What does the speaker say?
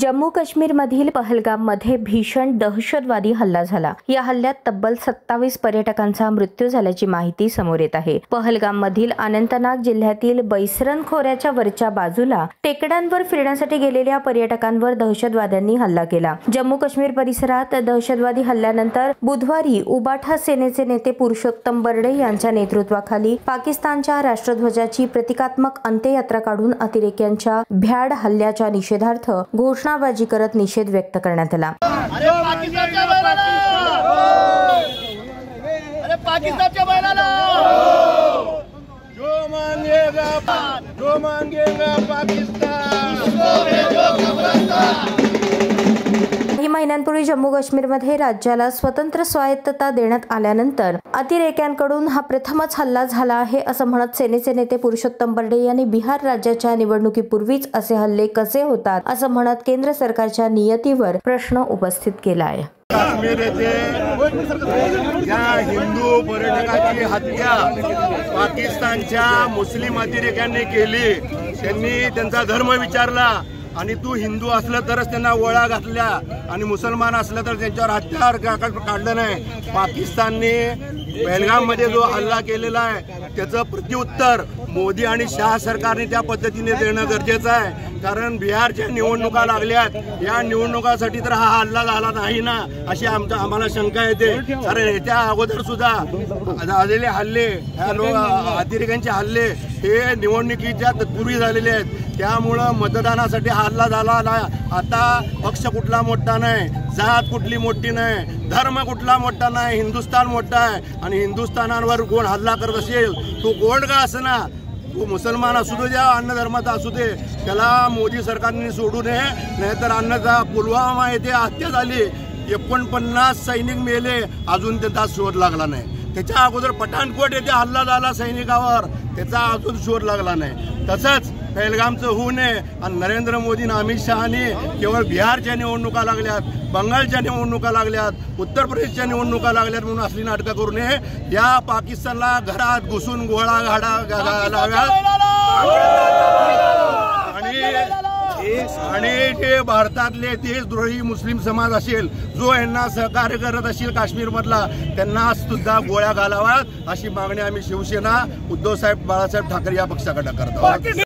जम्मू काश्मीरमधील पहलगाममध्ये भीषण दहशतवादी हल्ला झाला। या हल्ल्यात तब्बल 27 पर्यटकांचा मृत्यू झाल्याची माहिती समोर येत आहे। पहलगाममधील अनंतनाग जिल्ह्यातील बैसरन खोऱ्याच्या वरच्या बाजूला टेकड्यांवर फिरण्यासाठी गेलेल्या पर्यटकांवर दहशतवाद्यांनी हल्ला केला। जम्मू काश्मीर परिसरात दहशतवादी हल्ल्यानंतर बुधवारी उबाठा सेनेचे नेते पुरुषोत्तम बर्डे यांच्या नेतृत्वाखाली पाकिस्तानच्या राष्ट्रध्वजाची प्रतिकात्मक अंत्ययात्रा काढून अतिरेक्यांच्या भ्याड हल्ल्याच्या निषेधार्थ घोषणाबाजी करत निषेध व्यक्त करण्यात आला। काही महिन्यांपूर्वी जम्मू काश्मीरमध्ये राज्याला स्वतंत्र स्वायत्तता देण्यात आल्यानंतर अतिरेक्यांकडून हा प्रथमच हल्ला झाला आहे असं म्हणत सेनेचे नेते पुरुषोत्तम बर्डे यांनी बिहार राज्याच्या निवडणुकीपूर्वीच असे हल्ले कसे होतात असं म्हणत केंद्र सरकारच्या नियतीवर प्रश्न उपस्थित केला आहे। काश्मीर येथे या हिंदू पर्यटकाची हत्या पाकिस्तानच्या मुस्लिम अतिरेक्यांनी केली। त्यांनी त्यांचा धर्म विचारला आणि तू हिंदू असलं तरच त्यांना वळा घातल्या आणि मुसलमान असलं तर त्यांच्यावर हत्यार काढलं नाही। पाकिस्तानने पहलगाममध्ये जो हल्ला केलेला आहे त्याचं प्रत्युत्तर मोदी आणि शाह सरकारने त्या पद्धतीने देणं गरजेचं आहे, कारण बिहारच्या निवडणुका लागल्यात। या निवडणुकासाठी तर हा हल्ला झाला नाही ना अशी आम्हाला शंका येते, कारण याच्या अगोदर सुद्धा झालेले हल्ले अतिरेक्यांचे हल्ले हे निवडणुकीच्या तत्पूर्वी झालेले आहेत। त्यामुळं मतदानासाठी हल्ला झाला नाही। आता पक्ष कुठला मोठा नाही, जात कुठली मोठी नाही, धर्म कुठला मोठा नाही, हिंदुस्थान मोठा आहे आणि हिंदुस्थानावर कोण हल्ला करत असेल तो कोण का असना, तो मुसलमान असू द्या अन्न धर्माचा असू दे, त्याला मोदी सरकारने सोडू नये। नाहीतर अन्नचा पुलवामा येथे हत्या झाली, 49 सैनिक मेले, अजून त्याचा शोध लागला नाही। त्याच्या अगोदर पठाणकोट येथे हल्ला झाला सैनिकावर, त्याचा अजून शोध लागला नाही। तसंच पहलगामचं होऊ नये आणि नरेंद्र मोदी आणि अमित शहानी केवळ बिहारच्या निवडणुका लागल्यात, बंगालच्या निवडणुका लागल्यात, उत्तर प्रदेशच्या निवडणुका लागल्यात म्हणून असली नाटकं करू नये। या पाकिस्तानला घरात घुसून गोळा घालाव्यात आणि जे भारतातले देशद्रोही मुस्लिम समाज असेल जो यांना सहकार्य करत असेल काश्मीरमधला त्यांना सुद्धा गोळ्या घालाव्यात अशी मागणी आम्ही शिवसेना उद्धव साहेब बाळासाहेब ठाकरे या पक्षाकडे करतो।